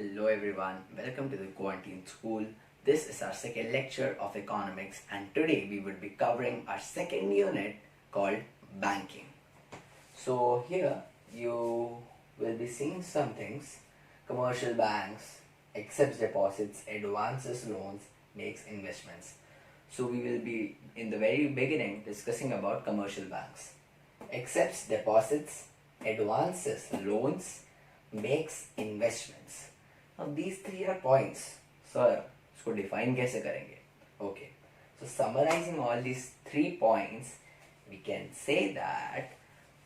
Hello everyone, welcome to the Quarantine School. This is our second lecture of economics and today we will be covering our second unit called banking. So here you will be seeing some things. Commercial banks, accepts deposits, advances loans, makes investments. So we will be in the very beginning discussing about commercial banks. Accepts deposits, advances loans, makes investments. Now these three are points. Sir, इसको define कैसे करेंगे? Okay. So summarizing all these 3 points, we can say that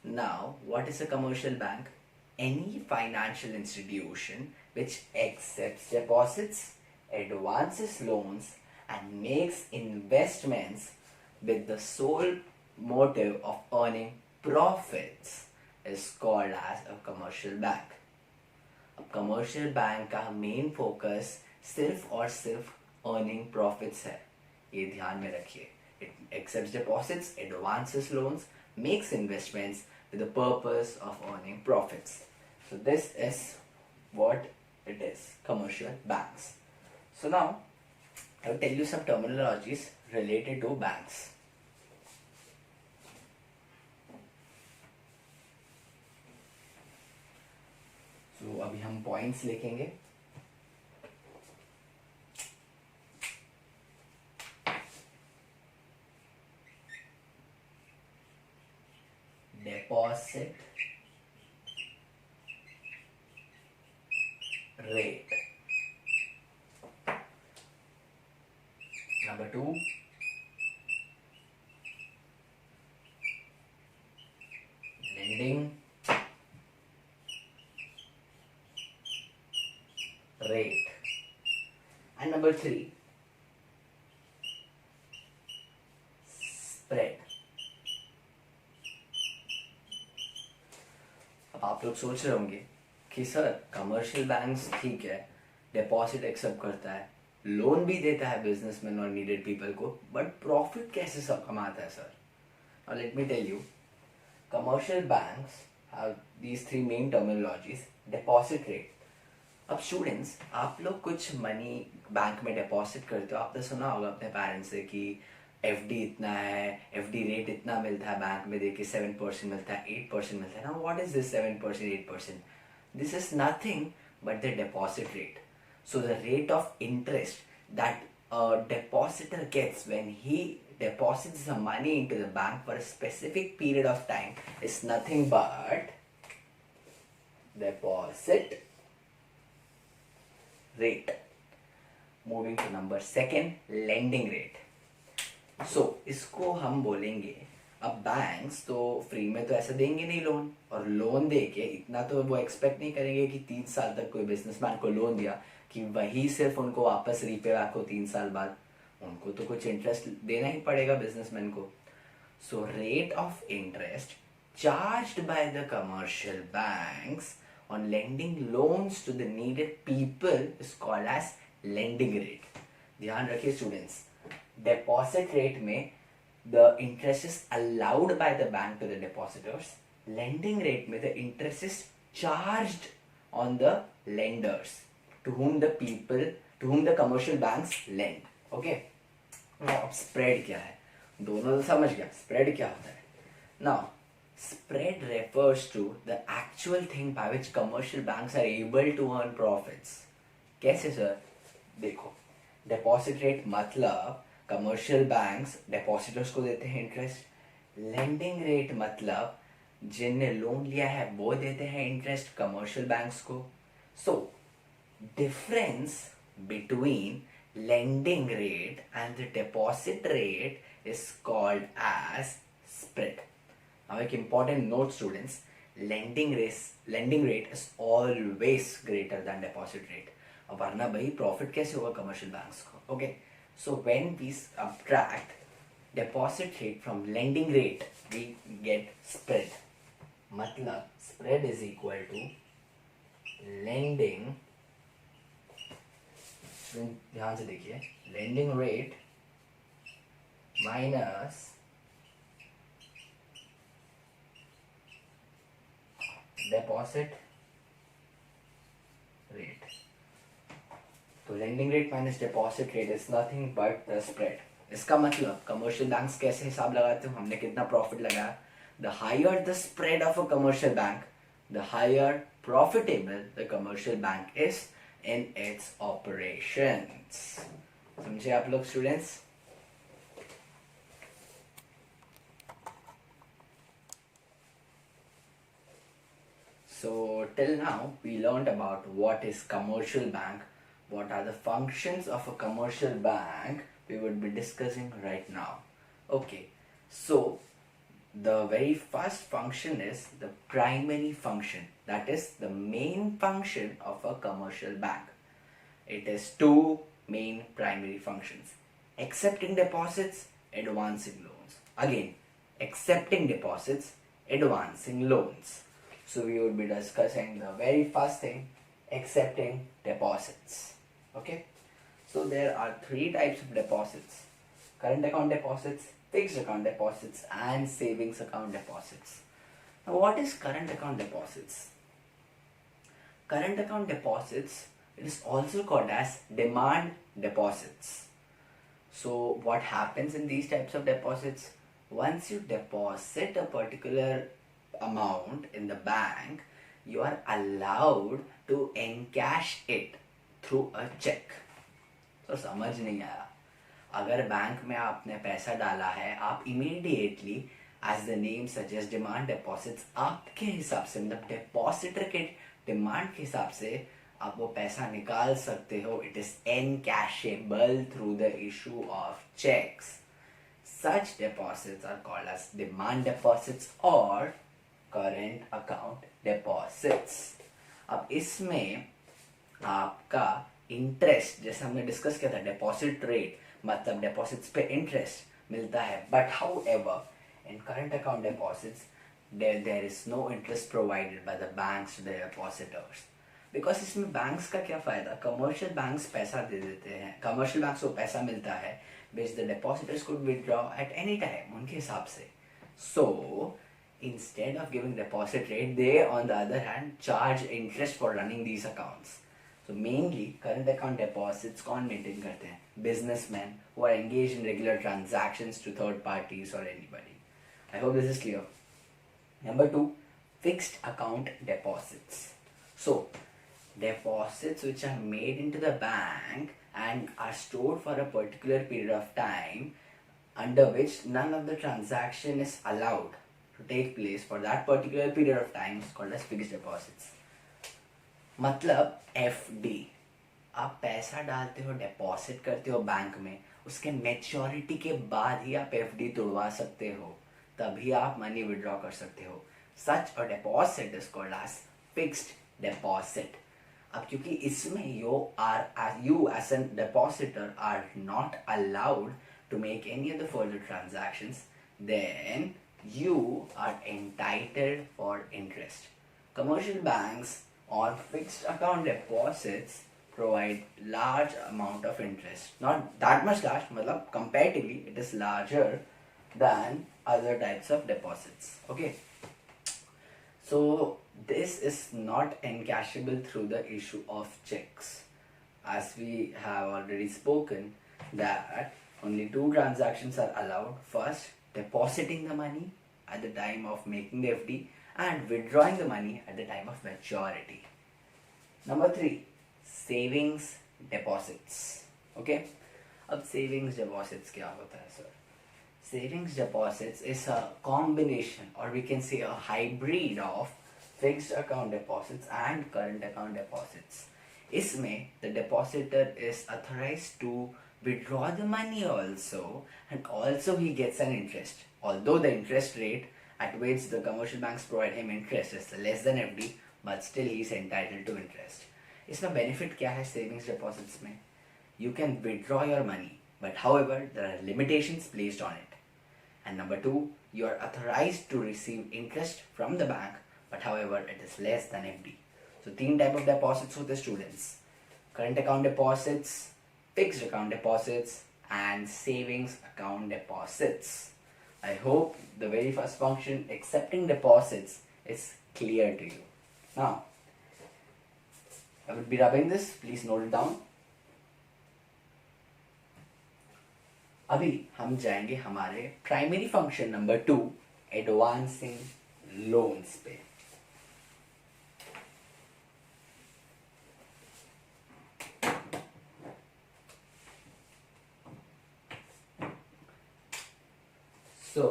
now what is a commercial bank? Any financial institution which accepts deposits, advances loans and makes investments with the sole motive of earning profits is called as a commercial bank. Commercial bank का main focus सिर्फ और सिर्फ earning profits है, ये ध्यान में रखिए. It accepts deposits, advances loans, makes investments with the purpose of earning profits. So this is what it is, commercial banks. So now I will tell you some terminologies related to banks. तो अभी हम points लिखेंगे. Deposit rate. Number 2, lending rate, and number 3, spread. अब आप लोग सोच रहे होंगे कि सर कमर्शियल बैंक्स ठीक है, डिपॉजिट एक्सेप्ट करता है, लोन भी देता है बिजनेसमैन और नीडेड पीपल को, बट प्रॉफिट कैसे सब कमाता है sir? Now let me tell you, commercial banks have these 3 main terminologies. Deposit rate. अब स्टूडेंट्स, आप लोग कुछ मनी बैंक में डिपॉजिट करते हो, आपने सुना होगा अपने पेरेंट्स से कि एफडी इतना है, एफडी रेट इतना मिलता है बैंक में, देखिए 7% मिलता है, 8% मिलता है. ना what is this 7%, 8%? This is nothing but the deposit rate. So the rate of interest that a depositor gets when he deposits the money into the bank for a specific period of time is nothing but deposit rate. Moving to number 2, lending rate. So इसको हम बोलेंगे, अब banks तो free में तो ऐसा देंगे नहीं लोन, और लोन देके इतना तो वो एक्सपेक्ट नहीं करेंगे कि 3 साल तक कोई बिजनेसमैन को लोन दिया कि वही सिर्फ उनको वापस रीपे बैक हो 3 साल बाद. उनको तो कुछ इंटरेस्ट देना ही पड़ेगा बिजनेसमैन को. So rate of interest charged by the commercial banks on lending loans to the needed people is called as lending rate. ध्यान रखिए स्टूडेंट्स, deposit rate में the interest is allowed by the bank to the depositors. Lending rate में the interest is charged on the lenders to whom the commercial banks lend. Okay? Now spread क्या है? दोनों तो समझ गया, spread क्या होता है? Now spread refers to the actual thing by which commercial banks are able to earn profits. कैसे सर? देखो, deposit rate मतलब commercial banks depositors को देते हैं interest. lending rate मतलब जिनने लोन लिया है वो देते हैं interest commercial banks को. So difference between lending rate and the deposit rate is called as spread. Now, एक important note students, lending rate is always greater than deposit rate. अब वरना भाई प्रॉफिट कैसे होगा कमर्शियल बैंक्स को? Okay, so when we subtract deposit rate from lending rate, we get spread. मतलब spread is equal to lending, ध्यान से देखिए, lending rate minus deposit rate. तो lending rate minus deposit rate is nothing but the spread. इसका मतलब commercial banks कैसे हिसाब लगाते हो, हमने कितना प्रॉफिट लगाया, the higher the spread of a commercial bank, the higher profitable the commercial bank is in its operations. समझे आप लोग students? So till now we learned about what is commercial bank, what are the functions of a commercial bank we would be discussing right now. Okay, so the very first function is the primary function, that is the main function of a commercial bank. It is two main primary functions: accepting deposits, advancing loans. Again, accepting deposits, advancing loans. So we would be discussing the very first thing, accepting deposits. Okay, so there are three types of deposits: current account deposits, fixed account deposits, and savings account deposits. Now what is current account deposits? Current account deposits, it is also called as demand deposits. So what happens in these types of deposits? Once you deposit a particular amount in the bank, you are allowed to encash it through a check. तो समझ नहीं आया? अगर bank में आपने पैसा डाला है, आप immediately, as the name suggests, demand deposits, आपके हिसाब से, मतलब depositor के demand के हिसाब से आप वो पैसा निकाल सकते हो. It is encashable through the issue of checks. Such deposits are called as demand deposits or current account deposits. अब इसमें आपका इंटरेस्ट, जैसे हमने डिस्कस किया था, डिपॉजिट रेट मतलब डिपॉजिट्स पे इंटरेस्ट मिलता है, but however in current account deposits there is no interest provided by the banks to the depositors. Because इसमें बैंक्स का क्या फायदा, कमर्शियल बैंक्स पैसा दे देते हैं, कमर्शियल बैंक्स को पैसा मिलता है which the depositors could withdraw at any time उनके हिसाब से. So instead of giving deposit rate, they on the other hand charge interest for running these accounts. So mainly current account deposits कौन maintain करते हैं? Businessmen who are engaged in regular transactions to third parties or anybody. I hope this is clear. Number 2, fixed account deposits. So deposits which are made into the bank and are stored for a particular period of time, under which none of the transaction is allowed to take place for that particular period of time, is called as fixed deposits. मतलब FD, आप पैसा डालते हो, deposit करते हो bank में, उसके maturity के बाद ही आप FD तोड़वा सकते हो, तभी आप मनी विड्रॉ कर सकते हो. Such a deposit is called as fixed deposit. अब क्योंकि इसमें you as a depositor are not allowed to make any other further transactions, then you are entitled for interest. Commercial banks on fixed account deposits provide large amount of interest. Not that much large, मतलब comparatively it is larger than other types of deposits. Okay. So this is not encashable through the issue of checks. As we have already spoken that only two transactions are allowed. First, depositing the money at the time of making the FD and withdrawing the money at the time of maturity. Number 3, savings deposits. Okay, अब savings deposits क्या होता है sir? Savings deposits is a combination, or we can say a hybrid of fixed account deposits and current account deposits. इसमें the depositor is authorized to withdraw the money also, and also he gets an interest. Although the interest rate at which the commercial banks provide him interest is less than FD, but still he is entitled to interest. इसमें benefit क्या है savings deposits में? You can withdraw your money, but however there are limitations placed on it. And number 2, you are authorized to receive interest from the bank, but however it is less than FD. So 3 type of deposits होते students: current account deposits, fixed account deposits, and savings account deposits. I hope the very first function, accepting deposits, is clear to you. Now I will be rubbing this, please note it down. अभी हम जाएंगे हमारे primary function number 2, advancing loans पे। So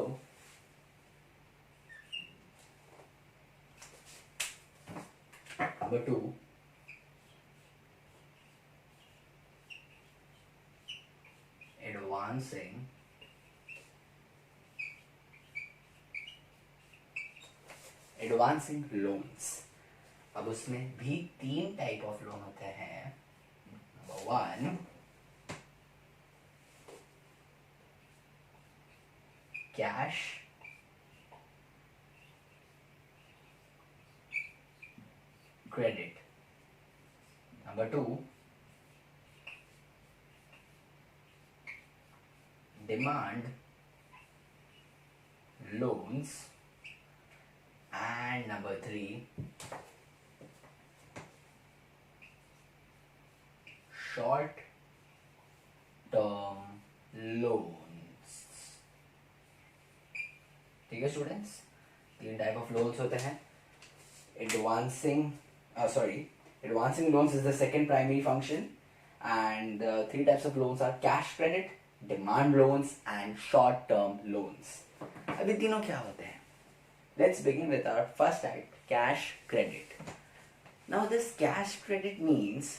number 2, advancing loans. अब उसमें भी 3 type of loan होते हैं। Number 1, cash credit. Number 2, demand loans. And number 3, short term loans. ठीक है स्टूडेंट्स, 3 टाइप ऑफ लोन्स होते हैं। Advancing loans is the second primary function, and the 3 types of loans are cash credit, demand loans and short term loans. अभी तीनों क्या होते हैं? Let's begin with our first type, cash credit. Now this cash credit means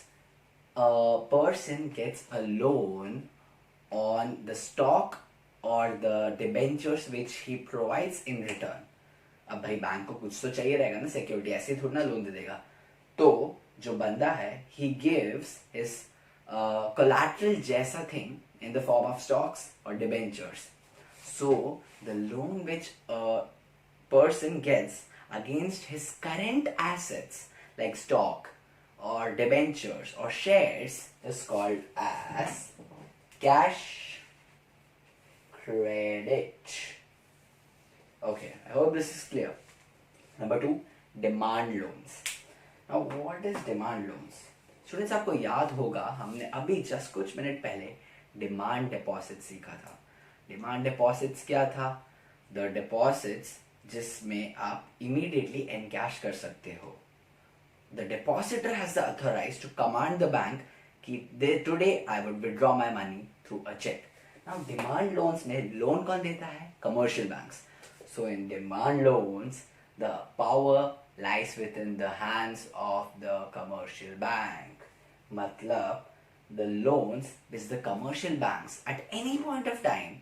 a person gets a loan on the stock or the debentures which he provides in return. अब भाई bank को कुछ तो चाहिए रहेगा ना सिक्योरिटी, ऐसे थोड़ा ना लोन दे देगा। तो जो बंदा है he gives his collateral जैसा thing in the form of stocks or debentures. So the loan which a person gets against his current assets like stock or debentures or shares is called as cash credit. Okay, I hope this is clear. Number 2, demand loans. Now what is demand loans? Students, आपको याद होगा हमने अभी just कुछ minute पहले demand deposit सीखा था। Demand deposits क्या था? द डिपॉजिट्स जिसमें आप इमीडिएटली एनकैश कर सकते हो। The depositor has the authorise to command the bank कि today I would withdraw my money through a cheque. Now demand loans में लोन कौन देता है? Commercial banks. So in demand loans, the power lies within the hands of the commercial bank. मतलब the loans which the commercial banks at any point of time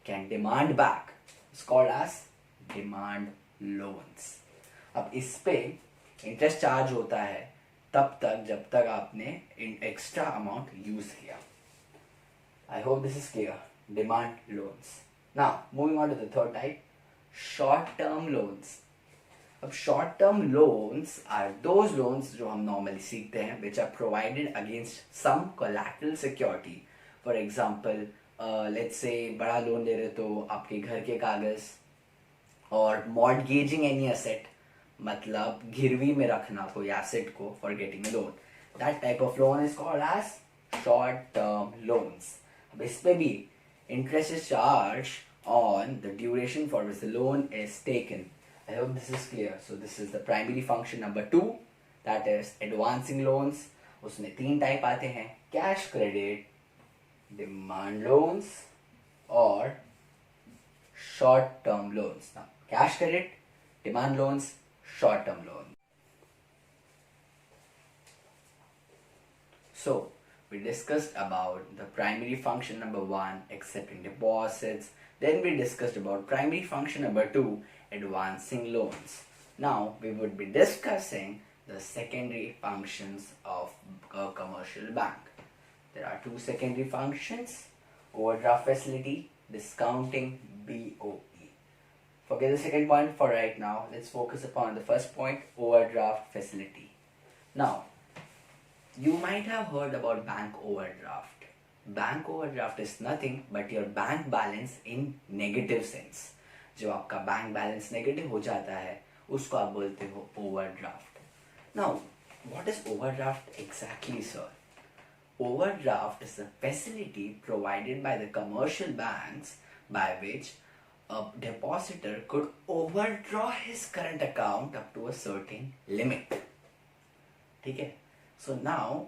can demand back is called as demand loans. अब इस पे interest charge होता है तब तक जब तक आपने एक्स्ट्रा अमाउंट यूज किया। I hope this is clear. Demand loans. Now moving on to the third type, short term loans. अब short term loans are those loans जो हम normally सीखते हैं which are provided against some collateral security. For example, let's say बड़ा loan ले रहे तो आपके घर के कागज और mortgaging any asset, मतलब गिरवी में रखना कोई asset को for getting a loan. That type of loan is called as short term loans. अब इस पे भी interest is charged on the duration for which the loan is taken. I hope this is clear. So this is the primary function number 2, that is advancing loans. उसमें 3 type आते हैं, cash credit, demand loans और short term loans. Now cash credit, demand loans, short term loans. So we discussed about the primary function number 1, accepting deposits. Then we discussed about primary function number 2, advancing loans. Now we would be discussing the secondary functions of a commercial bank. There are 2 secondary functions, overdraft facility, discounting, BOE. Forget the second point for right now. Let's focus upon the first point, overdraft facility. Now, you might have heard about bank overdraft. Bank overdraft is nothing but your bank balance in negative sense. जो आपका bank balance negative हो जाता है उसको आप बोलते हो overdraft. Now what is overdraft exactly sir? Overdraft is a facility provided by the commercial banks by which a depositor could overdraw his current account up to a certain limit. Okay? So now,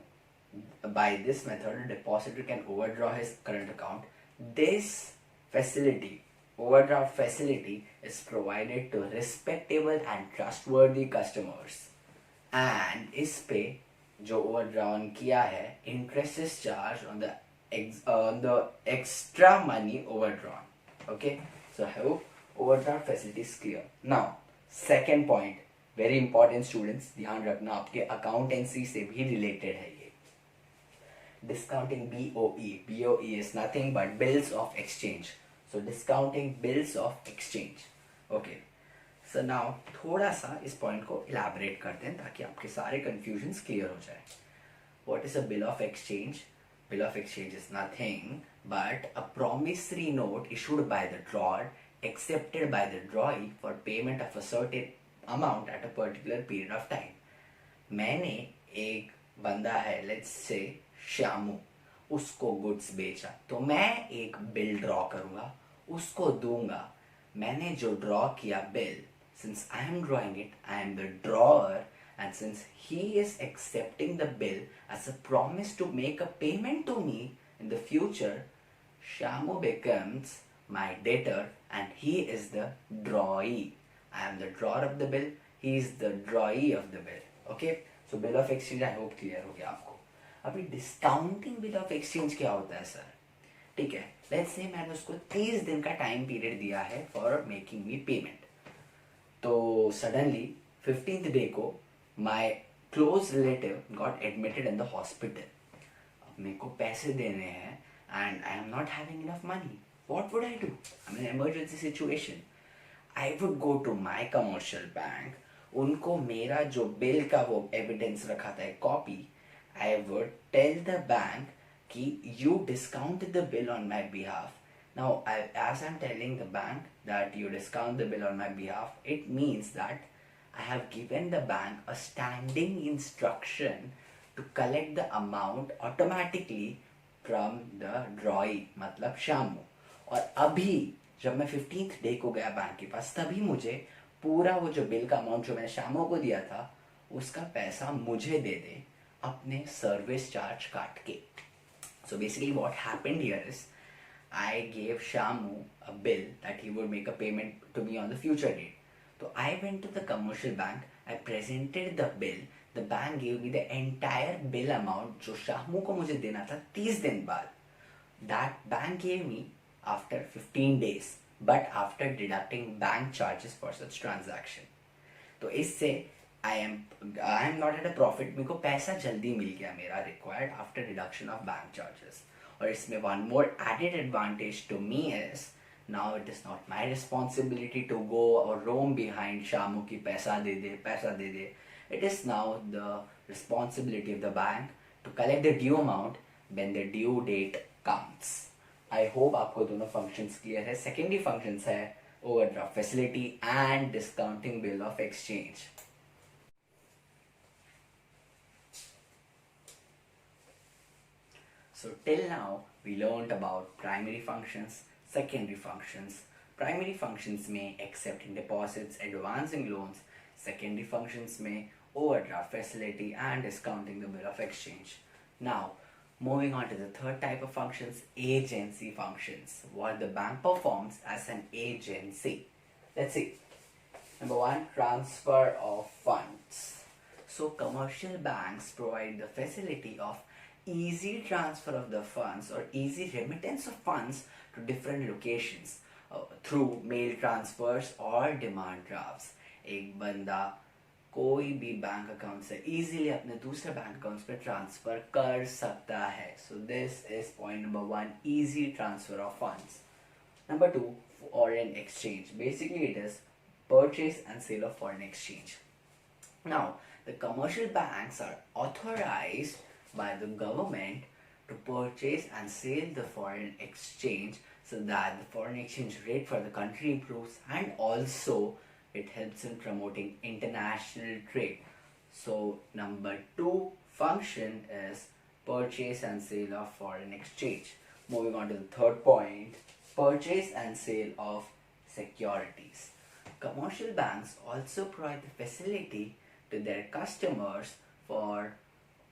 by this method, a depositor can overdraw his current account. This facility, overdraft facility, is provided to respectable and trustworthy customers. And इस पे जो overdrawn किया है, interest is charged on the extra money overdrawn. Okay, so I hope overdraft facility is clear. Now, second point, very important students, ध्यान रखना आपके accountancy से भी related है ये. Discounting BOE is nothing but bills of exchange. So discounting bills of exchange. Okay. So now थोड़ा सा इस पॉइंट को इलैबोरेट करते हैं ताकि आपके सारे कंफ्यूजन्स क्लियर हो जाए. What is a bill of exchange? Bill of exchange is nothing but a promissory note issued by the drawer, accepted by the drawee for payment of a certain amount at a particular period of time. मैंने एक बंदा है, let's say Shyamu, उसको goods बेचा, तो मैं एक bill draw करूंगा, उसको दूंगा. मैंने जो ड्रॉ किया bill, since I am drawing it, I am the drawer, and since he is accepting the bill as a promise to make a payment to me in the future, Shamu becomes my debtor and he is the drawee. I am the drawer of the bill, he is the drawee of the bill. Okay, so bill of exchange I hope clear हो गया आपको. अभी discounting bill of exchange क्या होता है sir? ठीक है, let's say मैंने उसको 30 दिन का टाइम पीरियड दिया है फॉर मेकिंग मी पेमेंट. तो सडनली 15th डे को my close relative got admitted in the hospital. अब मेरे को पैसे देने हैं and I am not having enough money. What would I do? I am in emergency situation. I would go to my commercial bank. उनको मेरा जो bill का वो एविडेंस रखा था copy, I would tell the bank कि you discounted the bill on my behalf. Now, as I'm telling the bank that you discount the bill on my behalf, it means that I have given the bank a standing instruction to collect the amount automatically from the drawee, मतलब शामू. और अभी जब मैं 15th day को गया bank के पास, तभी मुझे पूरा वो जो बिल का अमाउंट जो मैंने शामू को दिया था, उसका पैसा मुझे दे दे अपने सर्विस चार्ज काट के. So basically what happened here is I gave Shamu a bill that he would make a payment to me on the future date. So I went to the commercial bank, I presented the bill, the bank gave me the entire bill amount जो Shamu को मुझे देना था 30 दिन बाद. That bank gave me after 15 days, but after deducting bank charges for such transaction. तो इससे I am not at a profit. मेरे को पैसा जल्दी मिल गया मेरा required after deduction of bank charges. और इसमें one more added advantage to me is now it is not my responsibility to go or roam behind Shamu की पैसा दे दे. It is now the responsibility of the bank to collect the due amount when the due date comes. I hope आपको दोनों functions clear है. Secondary functions है overdraft facility and discounting bill of exchange. So till now we learned about primary functions, secondary functions. Primary functions में accepting deposits, advancing loans. Secondary functions में overdraft facility and discounting the bill of exchange. Now moving on to the third type of functions, agency functions. What the bank performs as an agency. Let's see. Number one, transfer of funds. So commercial banks provide the facility of easy transfer of the funds or easy remittance of funds to different locations through mail transfers or demand drafts. एक बंदा कोई भी bank account से easily अपने दूसरे bank accounts में transfer कर सकता है. So this is point number one, easy transfer of funds. Number two, foreign exchange. Basically it is purchase and sale of foreign exchange. Now the commercial banks are authorized by the government to purchase and sell the foreign exchange so that the foreign exchange rate for the country improves, and also it helps in promoting international trade. So number two function is purchase and sale of foreign exchange. Moving on to the third point, purchase and sale of securities. Commercial banks also provide the facility to their customers for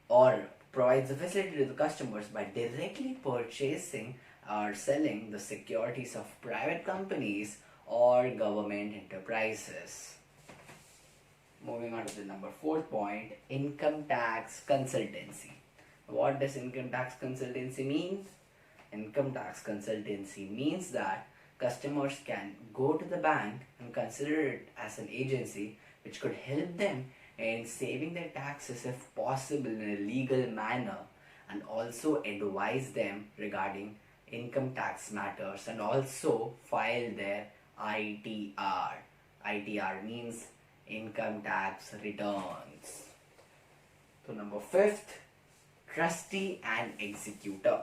or provides the facility to the customers by directly purchasing or selling the securities of private companies or government enterprises. Moving on to the number fourth point, income tax consultancy. What does income tax consultancy mean? Income tax consultancy means that customers can go to the bank and consider it as an agency which could help them in saving their taxes if possible in a legal manner, and also advise them regarding income tax matters, and also file their ITR. ITR means income tax returns. So number fifth, trustee and executor.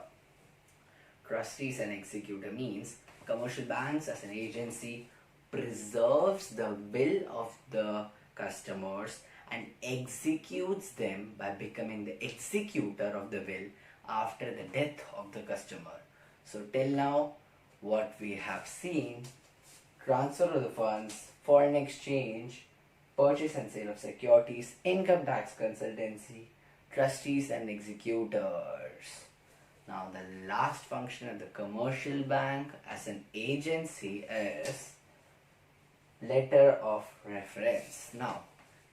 Trustees and executor means commercial banks as an agency preserves the will of the customers and executes them by becoming the executor of the will after the death of the customer. So till now what we have seen: transfer of the funds, foreign exchange, purchase and sale of securities, income tax consultancy, trustees and executors. Now the last function of the commercial bank as an agency is letter of reference. Now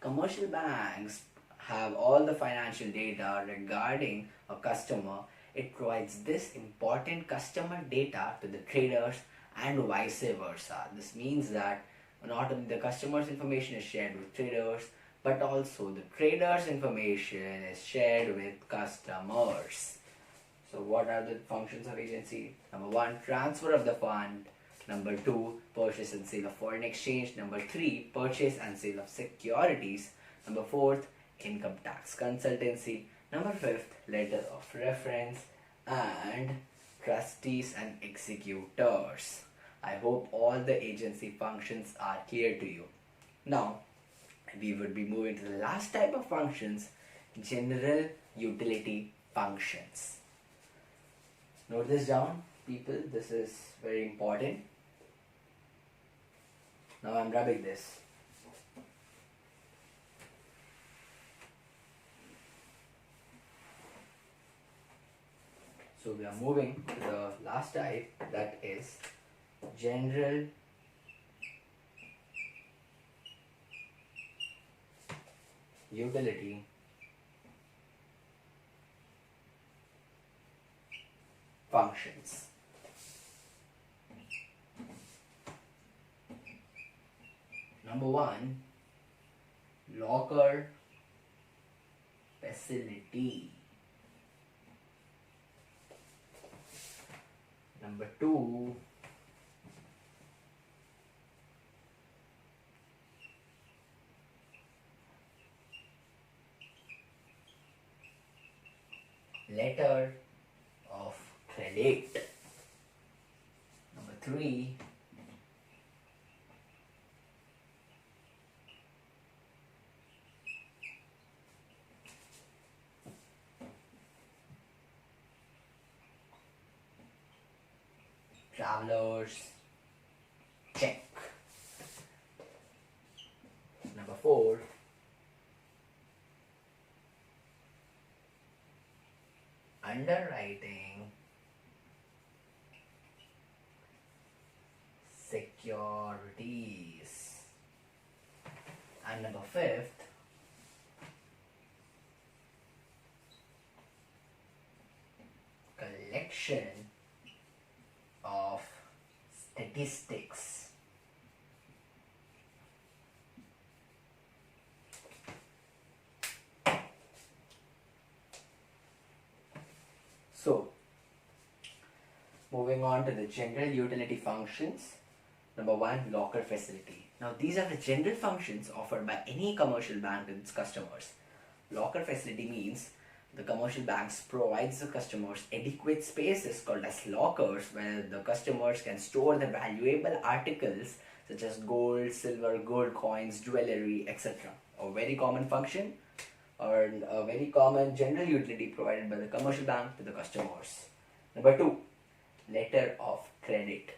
commercial banks have all the financial data regarding a customer. It provides this important customer data to the traders and vice versa. This means that not only the customer's information is shared with traders, but also the traders' information is shared with customers. So what are the functions of agency? Number one, transfer of the fund. Number two, purchase and sale of foreign exchange. Number three, purchase and sale of securities. Number fourth, income tax consultancy. Number fifth, letter of reference. And trustees and executors. I hope all the agency functions are clear to you. Now, we would be moving to the last type of functions, general utility functions. Note this down, people, this is very important. Now I'm rubbing this. So we are moving to the last type, that is general utility functions. Number one, locker facility. Number two, letter of credit. Number three, traveler's check. Number four, underwriting securities. And number fifth, collection of statistics. So, moving on to the general utility functions. Number one, locker facility. Now, these are the general functions offered by any commercial bank to its customers. Locker facility means the commercial banks provides the customers adequate spaces called as lockers where the customers can store the valuable articles such as gold, silver, gold coins, jewelry, etc. A very common function. or a very common general utility provided by the commercial bank to the customers. Number 2, letter of credit.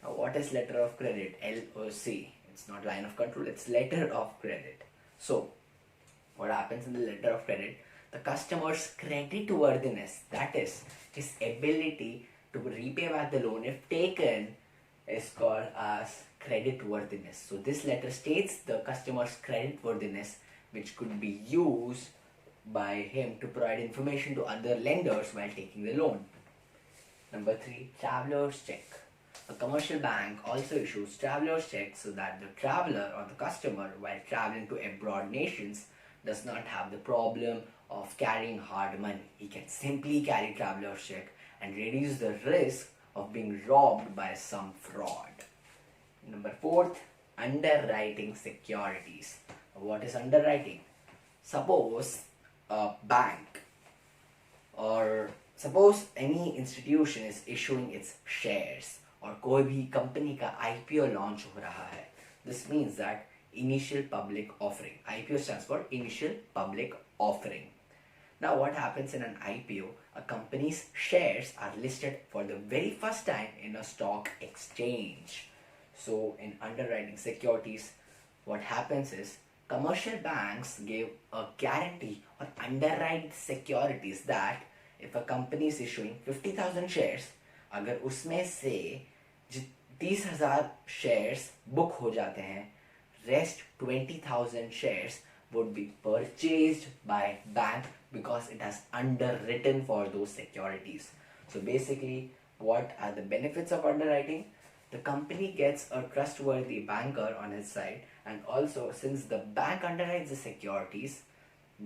Now what is letter of credit? LOC. It's not line of control, it's letter of credit. So what happens in the letter of credit? The customer's credit worthiness, that is his ability to repay back the loan if taken, is called as credit worthiness. So this letter states the customer's credit worthiness, which could be used by him to provide information to other lenders while taking the loan. Number 3, traveler's check. A commercial bank also issues traveler's check so that the traveler or the customer, while traveling to abroad nations, does not have the problem of carrying hard money. He can simply carry traveler's check and reduce the risk of being robbed by some fraud. Number 4, underwriting securities. What is underwriting? Suppose a bank or suppose any institution is issuing its shares और कोई भी company का IPO launch हो रहा है. This means that initial public offering. IPO stands for initial public offering. Now what happens in an IPO? A company's shares are listed for the very first time in a stock exchange. So in underwriting securities, what happens is commercial banks give a guarantee or underwrite securities that if a company is issuing 50,000 shares, अगर उसमें से 30,000 shares book हो जाते हैं, rest 20,000 shares would be purchased by bank because it has underwritten for those securities. So basically, what are the benefits of underwriting? The company gets a trustworthy banker on his side, and also since the bank underwrites the securities,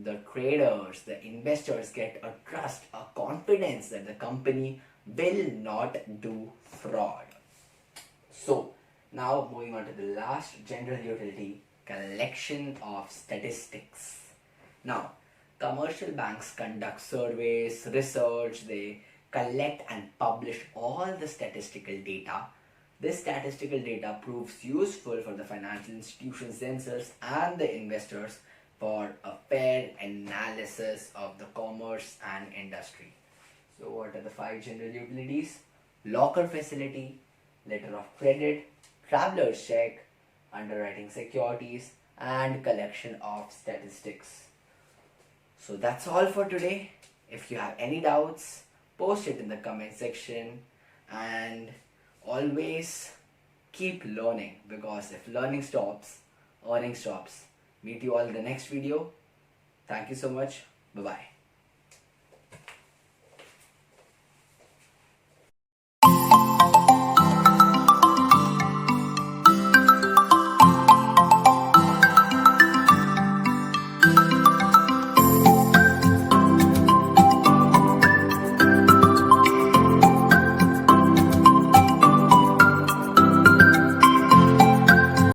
the traders, the investors get a trust, a confidence that the company will not do fraud. So now moving on to the last general utility, collection of statistics. Now commercial banks conduct surveys, research, they collect and publish all the statistical data. This statistical data proves useful for the financial institutions themselves and the investors for a fair analysis of the commerce and industry. So what are the 5 general utilities? Locker facility, letter of credit, traveler's check, underwriting securities, and collection of statistics. So that's all for today. If you have any doubts, post it in the comment section, and always keep learning, because if learning stops, earning stops. Meet you all in the next video. Thank you so much. Bye bye.